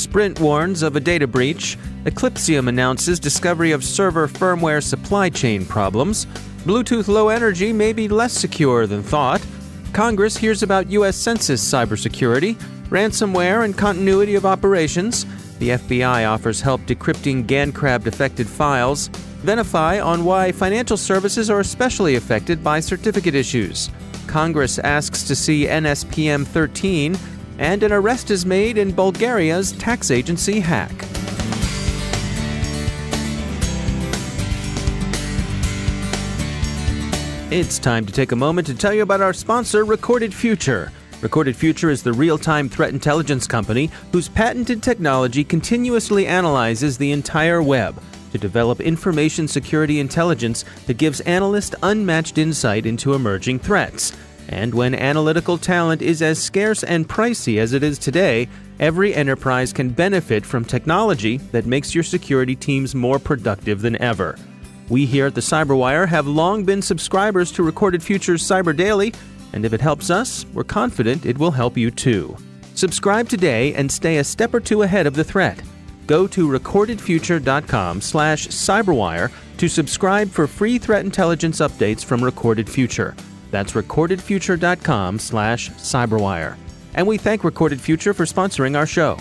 Sprint warns of a data breach. Eclipsium announces discovery of server firmware supply chain problems. Bluetooth Low Energy may be less secure than thought. Congress hears about U.S. Census cybersecurity, ransomware, and continuity of operations. The FBI offers help decrypting GANCrab-affected files. Venafi on why financial services are especially affected by certificate issues. Congress asks to see NSPM 13, and an arrest is made in Bulgaria's tax agency hack. It's time to take a moment to tell you about our sponsor, Recorded Future. Recorded Future is the real-time threat intelligence company whose patented technology continuously analyzes the entire web to develop information security intelligence that gives analysts unmatched insight into emerging threats. And when analytical talent is as scarce and pricey as it is today, every enterprise can benefit from technology that makes your security teams more productive than ever. We here at the CyberWire have long been subscribers to Recorded Future's Cyber Daily, and if it helps us, we're confident it will help you too. Subscribe today and stay a step or two ahead of the threat. Go to recordedfuture.com/cyberwire to subscribe for free threat intelligence updates from Recorded Future. That's recordedfuture.com/cyberwire. And we thank Recorded Future for sponsoring our show.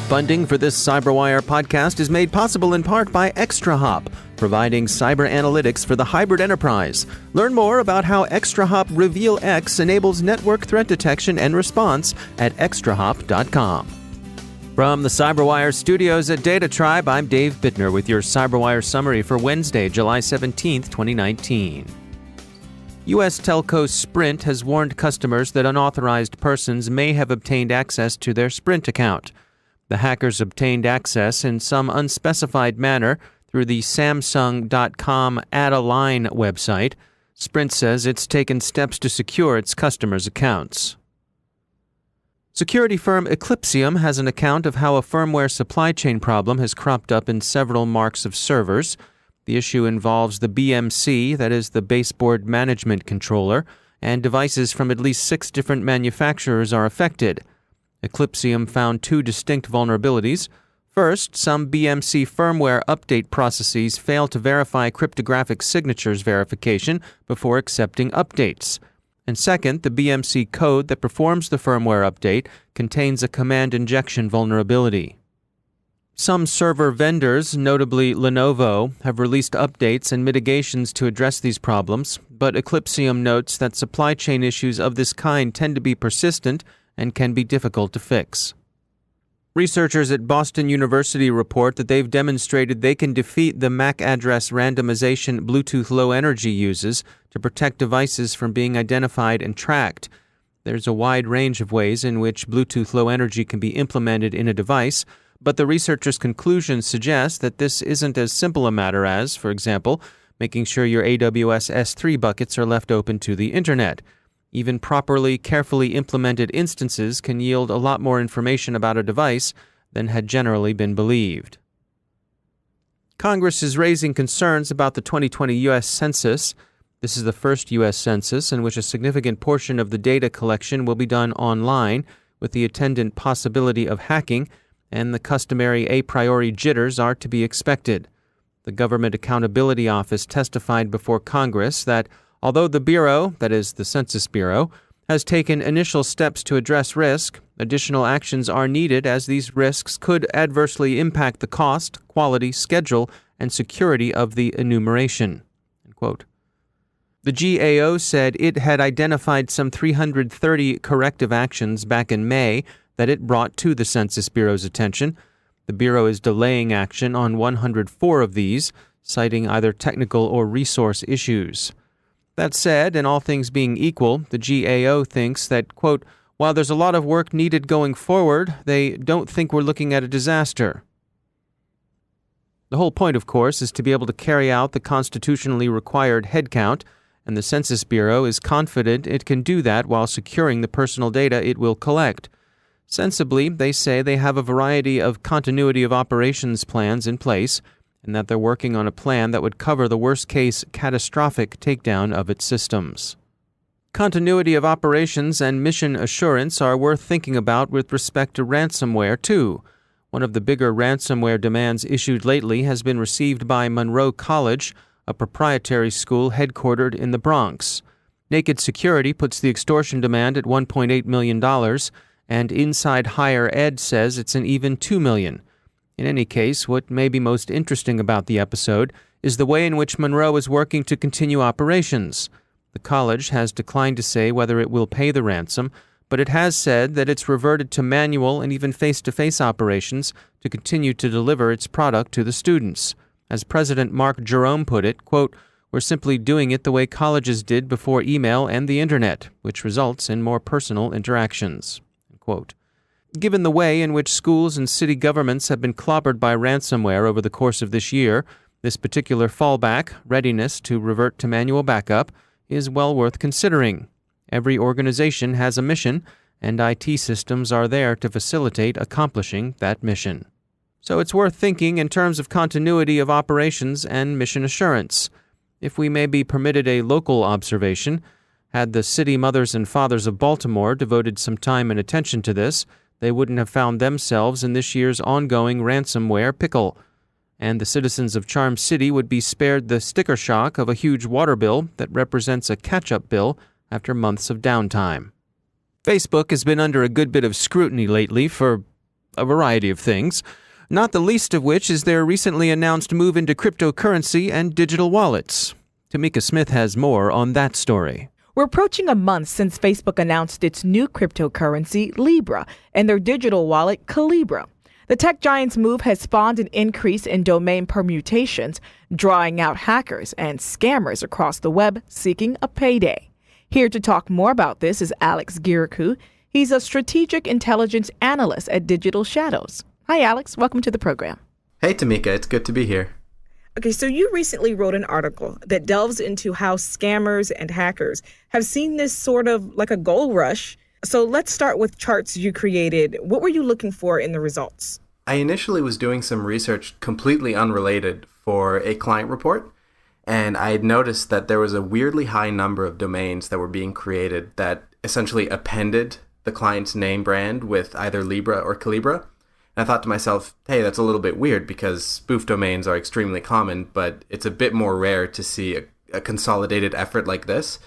Funding for this CyberWire podcast is made possible in part by ExtraHop, providing cyber analytics for the hybrid enterprise. Learn more about how ExtraHop Reveal X enables network threat detection and response at extrahop.com. From the CyberWire studios at Data Tribe, I'm Dave Bittner with your CyberWire summary for Wednesday, July 17, 2019. U.S. Telco Sprint has warned customers that unauthorized persons may have obtained access to their Sprint account. The hackers obtained access in some unspecified manner through the Samsung.com Add-a-Line website. Sprint says it's taken steps to secure its customers' accounts. Security firm Eclipsium has an account of how a firmware supply chain problem has cropped up in several marks of servers. The issue involves the BMC, that is the baseboard management controller, and devices from at least 6 different manufacturers are affected. Eclipsium found 2 distinct vulnerabilities. First, some BMC firmware update processes fail to verify cryptographic signatures verification before accepting updates. And second, the BMC code that performs the firmware update contains a command injection vulnerability. Some server vendors, notably Lenovo, have released updates and mitigations to address these problems, but Eclipsium notes that supply chain issues of this kind tend to be persistent and can be difficult to fix. Researchers at Boston University report that they've demonstrated they can defeat the MAC address randomization Bluetooth Low Energy uses to protect devices from being identified and tracked. There's a wide range of ways in which Bluetooth Low Energy can be implemented in a device, but the researchers' conclusions suggest that this isn't as simple a matter as, for example, making sure your AWS S3 buckets are left open to the Internet. Even properly, carefully implemented instances can yield a lot more information about a device than had generally been believed. Congress is raising concerns about the 2020 U.S. Census. This is the first U.S. Census in which a significant portion of the data collection will be done online, with the attendant possibility of hacking, and the customary a priori jitters are to be expected. The Government Accountability Office testified before Congress that although the Bureau, that is the Census Bureau, has taken initial steps to address risk, additional actions are needed as these risks could adversely impact the cost, quality, schedule, and security of the enumeration. End quote. The GAO said it had identified some 330 corrective actions back in May that it brought to the Census Bureau's attention. The Bureau is delaying action on 104 of these, citing either technical or resource issues. That said, and all things being equal, the GAO thinks that, quote, while there's a lot of work needed going forward, they don't think we're looking at a disaster. The whole point, of course, is to be able to carry out the constitutionally required headcount, and the Census Bureau is confident it can do that while securing the personal data it will collect. Sensibly, they say they have a variety of continuity of operations plans in place, and that they're working on a plan that would cover the worst-case catastrophic takedown of its systems. Continuity of operations and mission assurance are worth thinking about with respect to ransomware, too. One of the bigger ransomware demands issued lately has been received by Monroe College, a proprietary school headquartered in the Bronx. Naked Security puts the extortion demand at $1.8 million, and Inside Higher Ed says it's an even $2 million. In any case, what may be most interesting about the episode is the way in which Monroe is working to continue operations. The college has declined to say whether it will pay the ransom, but it has said that it's reverted to manual and even face-to-face operations to continue to deliver its product to the students. As President Mark Jerome put it, quote, "We're simply doing it the way colleges did before email and the internet, which results in more personal interactions." Quote. Given the way in which schools and city governments have been clobbered by ransomware over the course of this year, this particular fallback, readiness to revert to manual backup, is well worth considering. Every organization has a mission, and IT systems are there to facilitate accomplishing that mission. So it's worth thinking in terms of continuity of operations and mission assurance. If we may be permitted a local observation, had the city mothers and fathers of Baltimore devoted some time and attention to this, they wouldn't have found themselves in this year's ongoing ransomware pickle. And the citizens of Charm City would be spared the sticker shock of a huge water bill that represents a catch-up bill after months of downtime. Facebook has been under a good bit of scrutiny lately for a variety of things, not the least of which is their recently announced move into cryptocurrency and digital wallets. Tamika Smith has more on that story. We're approaching a month since Facebook announced its new cryptocurrency, Libra, and their digital wallet, Calibra. The tech giant's move has spawned an increase in domain permutations, drawing out hackers and scammers across the web seeking a payday. Here to talk more about this is Alex Girikou. He's a strategic intelligence analyst at Digital Shadows. Hi, Alex. Welcome to the program. Hey, Tamika. It's good to be here. Okay, so you recently wrote an article that delves into how scammers and hackers have seen this sort of like a gold rush. So let's start with charts you created. What were you looking for in the results? I initially was doing some research completely unrelated for a client report, and I had noticed that there was a weirdly high number of domains that were being created that essentially appended the client's name brand with either Libra or Calibra. And I thought to myself, hey, that's a little bit weird because spoof domains are extremely common, but it's a bit more rare to see a consolidated effort like this.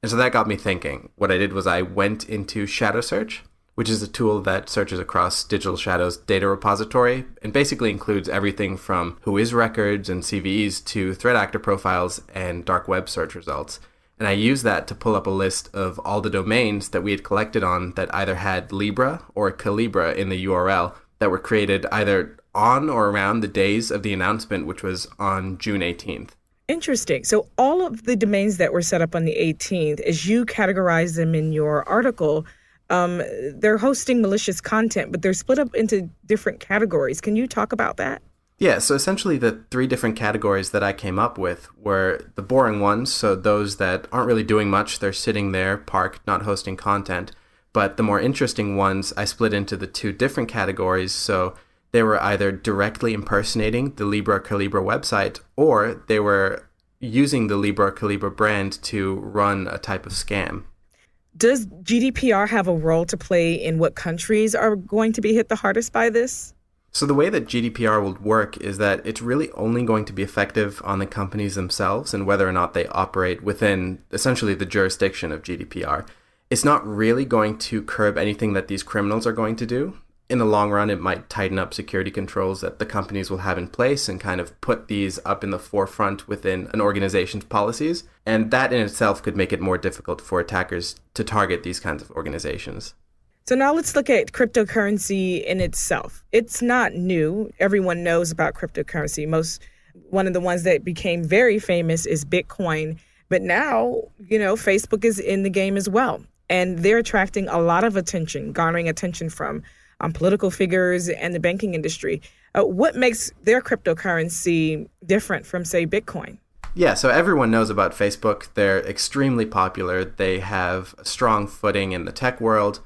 And so that got me thinking. What I did was I went into Shadow Search, which is a tool that searches across Digital Shadow's data repository and basically includes everything from Whois records and CVEs to threat actor profiles and dark web search results. And I used that to pull up a list of all the domains that we had collected on that either had Libra or Calibra in the URL that were created either on or around the days of the announcement, which was on June 18th. Interesting. So all of the domains that were set up on the 18th, as you categorize them in your article, they're hosting malicious content, but they're split up into different categories. Can you talk about that? Yeah, so essentially the three different categories that I came up with were the boring ones, so those that aren't really doing much, they're sitting there, parked, not hosting content. But the more interesting ones I split into the two different categories, so they were either directly impersonating the Libra Calibra website, or they were using the Libra Calibra brand to run a type of scam. Does GDPR have a role to play in what countries are going to be hit the hardest by this? So the way that GDPR will work is that it's really only going to be effective on the companies themselves and whether or not they operate within essentially the jurisdiction of GDPR. It's not really going to curb anything that these criminals are going to do. In the long run, it might tighten up security controls that the companies will have in place and kind of put these up in the forefront within an organization's policies. And that in itself could make it more difficult for attackers to target these kinds of organizations. So now let's look at cryptocurrency in itself. It's not new. Everyone knows about cryptocurrency. One of the ones that became very famous is Bitcoin. But now, Facebook is in the game as well. And they're attracting a lot of attention, garnering attention from political figures and the banking industry. What makes their cryptocurrency different from, say, Bitcoin? Yeah, so everyone knows about Facebook. They're extremely popular. They have a strong footing in the tech world.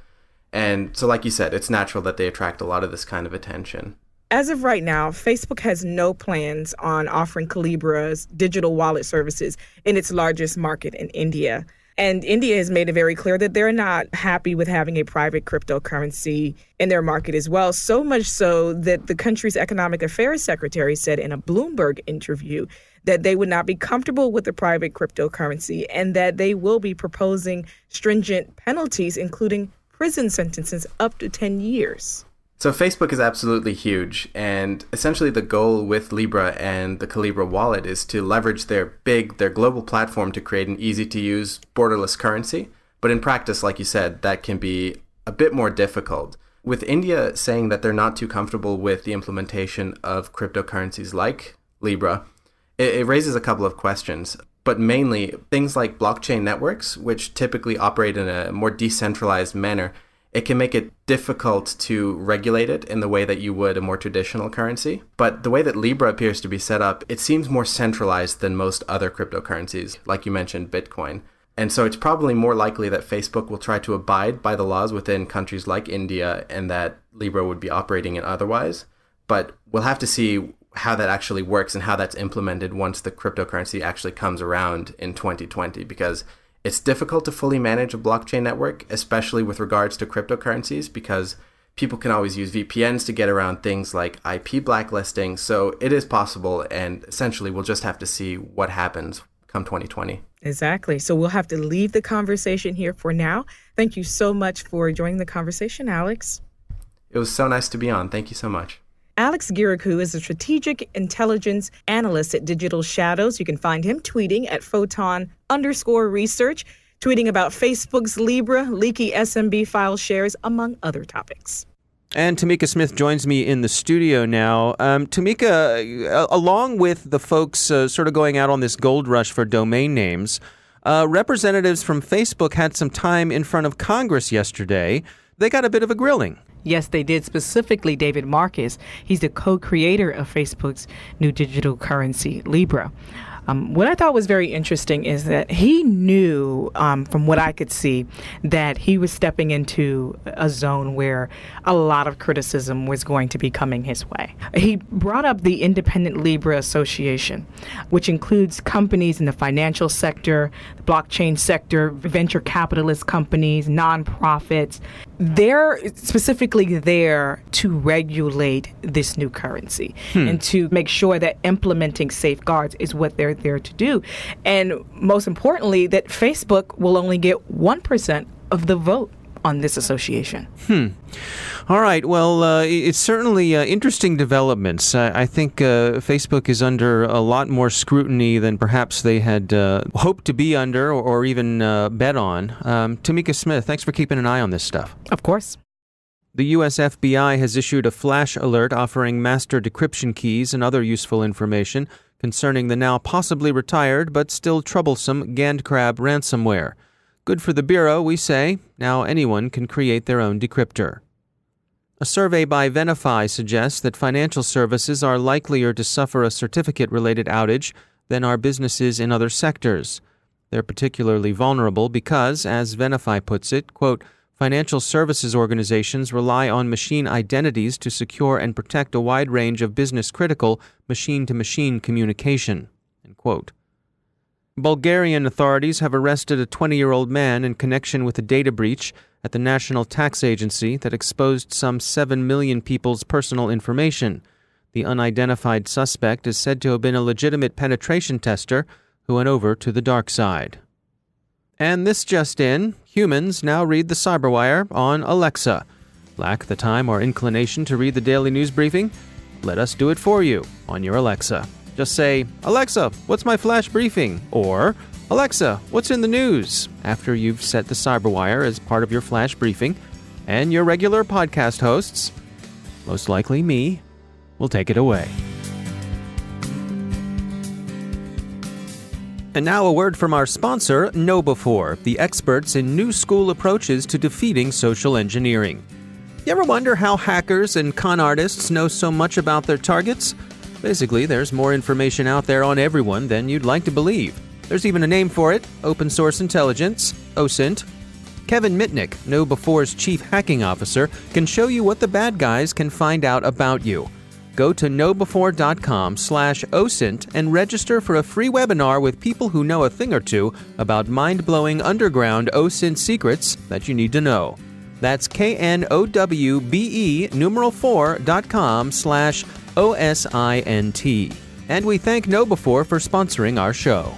And so like you said, it's natural that they attract a lot of this kind of attention. As of right now, Facebook has no plans on offering Calibra's digital wallet services in its largest market in India. And India has made it very clear that they're not happy with having a private cryptocurrency in their market as well. So much so that the country's economic affairs secretary said in a Bloomberg interview that they would not be comfortable with the private cryptocurrency and that they will be proposing stringent penalties, including prison sentences up to 10 years. So Facebook is absolutely huge, and essentially the goal with Libra and the Calibra wallet is to leverage their global platform to create an easy-to-use, borderless currency. But in practice, like you said, that can be a bit more difficult. With India saying that they're not too comfortable with the implementation of cryptocurrencies like Libra, it raises a couple of questions. But mainly, things like blockchain networks, which typically operate in a more decentralized manner, it can make it difficult to regulate it in the way that you would a more traditional currency. But the way that Libra appears to be set up, it seems more centralized than most other cryptocurrencies, like you mentioned, Bitcoin. And so it's probably more likely that Facebook will try to abide by the laws within countries like India and that Libra would be operating in otherwise. But we'll have to see how that actually works and how that's implemented once the cryptocurrency actually comes around in 2020, because it's difficult to fully manage a blockchain network, especially with regards to cryptocurrencies, because people can always use VPNs to get around things like IP blacklisting. So it is possible, and essentially we'll just have to see what happens come 2020. Exactly. So we'll have to leave the conversation here for now. Thank you so much for joining the conversation, Alex. It was so nice to be on. Thank you so much. Alex Girikou is a strategic intelligence analyst at Digital Shadows. You can find him tweeting at photon_research, tweeting about Facebook's Libra, leaky SMB file shares, among other topics. And Tamika Smith joins me in the studio now. Tamika, along with the folks sort of going out on this gold rush for domain names, representatives from Facebook had some time in front of Congress yesterday. They got a bit of a grilling. Yes, they did. Specifically, David Marcus. He's the co-creator of Facebook's new digital currency, Libra. What I thought was very interesting is that he knew, from what I could see, that he was stepping into a zone where a lot of criticism was going to be coming his way. He brought up the Independent Libra Association, which includes companies in the financial sector, the blockchain sector, venture capitalist companies, nonprofits. They're specifically there to regulate this new currency and to make sure that implementing safeguards is what they're there to do. And most importantly, that Facebook will only get 1% of the vote on this association. All right. Well, it's certainly interesting developments. I think Facebook is under a lot more scrutiny than perhaps they had hoped to be under or even bet on. Tamika Smith, thanks for keeping an eye on this stuff. Of course. The U.S. FBI has issued a flash alert offering master decryption keys and other useful information concerning the now possibly retired but still troublesome GandCrab ransomware. Good for the Bureau, we say. Now anyone can create their own decryptor. A survey by Venafi suggests that financial services are likelier to suffer a certificate-related outage than are businesses in other sectors. They're particularly vulnerable because, as Venafi puts it, quote, financial services organizations rely on machine identities to secure and protect a wide range of business-critical machine-to-machine communication, end quote. Bulgarian authorities have arrested a 20-year-old man in connection with a data breach at the National Tax Agency that exposed some 7 million people's personal information. The unidentified suspect is said to have been a legitimate penetration tester who went over to the dark side. And this just in, humans now read the CyberWire on Alexa. Lack the time or inclination to read the daily news briefing? Let us do it for you on your Alexa. Just say, Alexa, what's my flash briefing? Or, Alexa, what's in the news? After you've set the CyberWire as part of your flash briefing, and your regular podcast hosts, most likely me, will take it away. And now a word from our sponsor, KnowBe4, the experts in new school approaches to defeating social engineering. You ever wonder how hackers and con artists know so much about their targets? Basically, there's more information out there on everyone than you'd like to believe. There's even a name for it, open source intelligence, OSINT. Kevin Mitnick, KnowBe4's chief hacking officer, can show you what the bad guys can find out about you. Go to knowbefore.com/OSINT and register for a free webinar with people who know a thing or two about mind-blowing underground OSINT secrets that you need to know. That's knowbe4.com/OSINT. And we thank KnowBefore for sponsoring our show.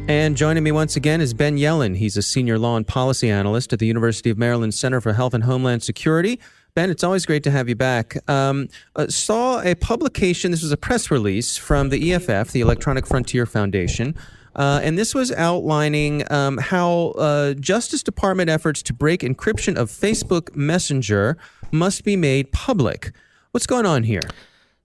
And joining me once again is Ben Yellen. He's a senior law and policy analyst at the University of Maryland Center for Health and Homeland Security. Ben, it's always great to have you back. Saw a publication, this was a press release from the EFF, the Electronic Frontier Foundation, and this was outlining how Justice Department efforts to break encryption of Facebook Messenger must be made public. What's going on here?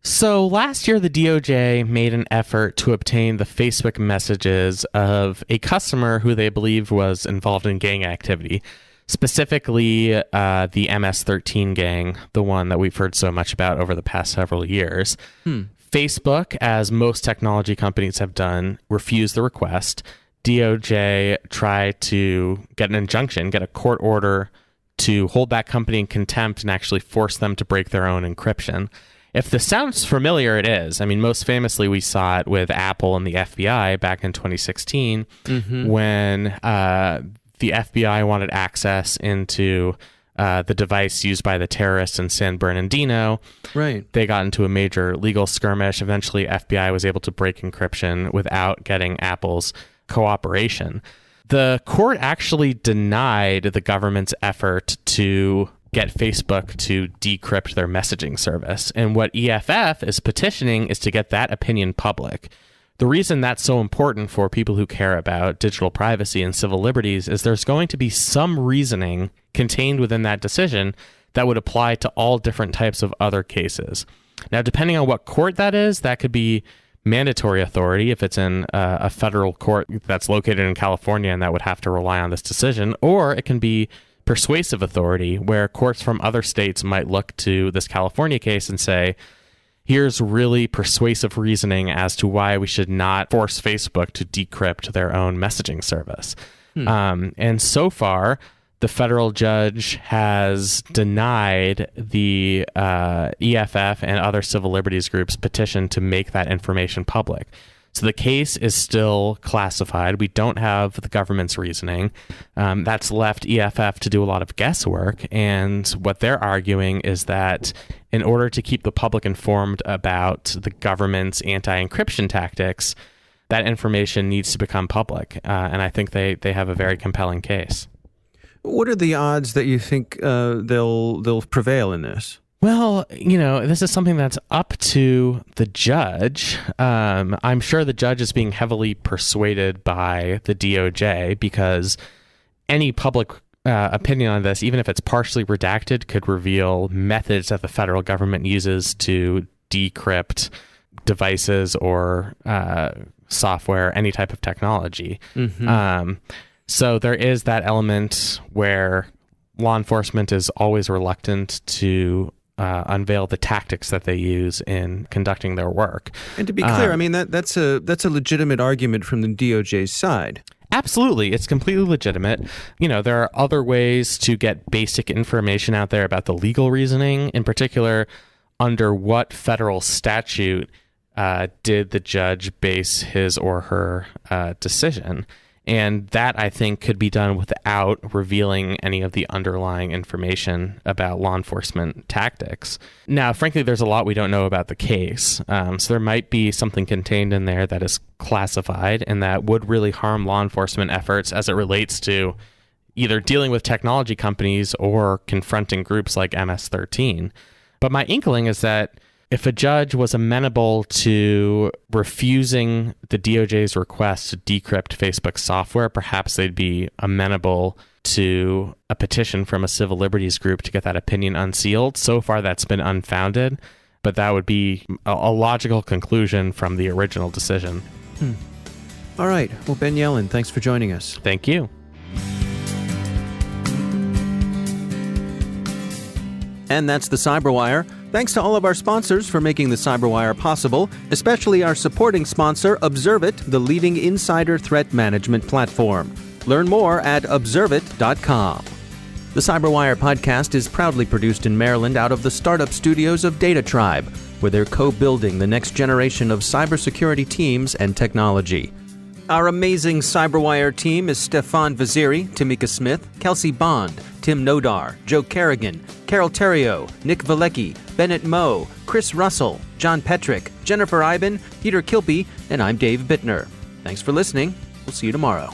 So last year, the DOJ made an effort to obtain the Facebook messages of a customer who they believed was involved in gang activity, specifically the MS-13 gang, the one that we've heard so much about over the past several years. Facebook, as most technology companies have done, refused the request. DOJ tried to get an injunction, get a court order to hold that company in contempt and actually force them to break their own encryption. If this sounds familiar, it is. I mean, most famously, we saw it with Apple and the FBI back in 2016 when the FBI wanted access into the device used by the terrorists in San Bernardino. Right. They got into a major legal skirmish. Eventually, FBI was able to break encryption without getting Apple's cooperation. The court actually denied the government's effort to get Facebook to decrypt their messaging service. And what EFF is petitioning is to get that opinion public. The reason that's so important for people who care about digital privacy and civil liberties is there's going to be some reasoning contained within that decision that would apply to all different types of other cases. Now, depending on what court that is, that could be mandatory authority if it's in a federal court that's located in California and that would have to rely on this decision, or it can be persuasive authority where courts from other states might look to this California case and say, here's really persuasive reasoning as to why we should not force Facebook to decrypt their own messaging service. And so far, the federal judge has denied the EFF and other civil liberties groups' petition to make that information public. So the case is still classified. We don't have the government's reasoning. That's left EFF to do a lot of guesswork. And what they're arguing is that in order to keep the public informed about the government's anti-encryption tactics, that information needs to become public. And I think they have a very compelling case. What are the odds that you think they'll prevail in this? Well, this is something that's up to the judge. I'm sure the judge is being heavily persuaded by the DOJ because any public opinion on this, even if it's partially redacted, could reveal methods that the federal government uses to decrypt devices or software, any type of technology. So there is that element where law enforcement is always reluctant to unveil the tactics that they use in conducting their work. And to be clear, I mean, that's a legitimate argument from the DOJ's side. Absolutely. It's completely legitimate. There are other ways to get basic information out there about the legal reasoning, in particular, under what federal statute did the judge base his or her decision. And that, I think, could be done without revealing any of the underlying information about law enforcement tactics. Now, frankly, there's a lot we don't know about the case. So there might be something contained in there that is classified and that would really harm law enforcement efforts as it relates to either dealing with technology companies or confronting groups like MS-13. But my inkling is that if a judge was amenable to refusing the DOJ's request to decrypt Facebook software, perhaps they'd be amenable to a petition from a civil liberties group to get that opinion unsealed. So far, that's been unfounded, but that would be a logical conclusion from the original decision. All right. Well, Ben Yellen, thanks for joining us. Thank you. And that's the CyberWire. Thanks to all of our sponsors for making the CyberWire possible, especially our supporting sponsor, Observit, the leading insider threat management platform. Learn more at observit.com. The CyberWire podcast is proudly produced in Maryland out of the startup studios of Data Tribe, where they're co-building the next generation of cybersecurity teams and technology. Our amazing CyberWire team is Stefan Vaziri, Tamika Smith, Kelsey Bond, Tim Nodar, Joe Kerrigan, Carol Terrio, Nick Valecki, Bennett Moe, Chris Russell, John Petrick, Jennifer Iben, Peter Kilpie, and I'm Dave Bittner. Thanks for listening. We'll see you tomorrow.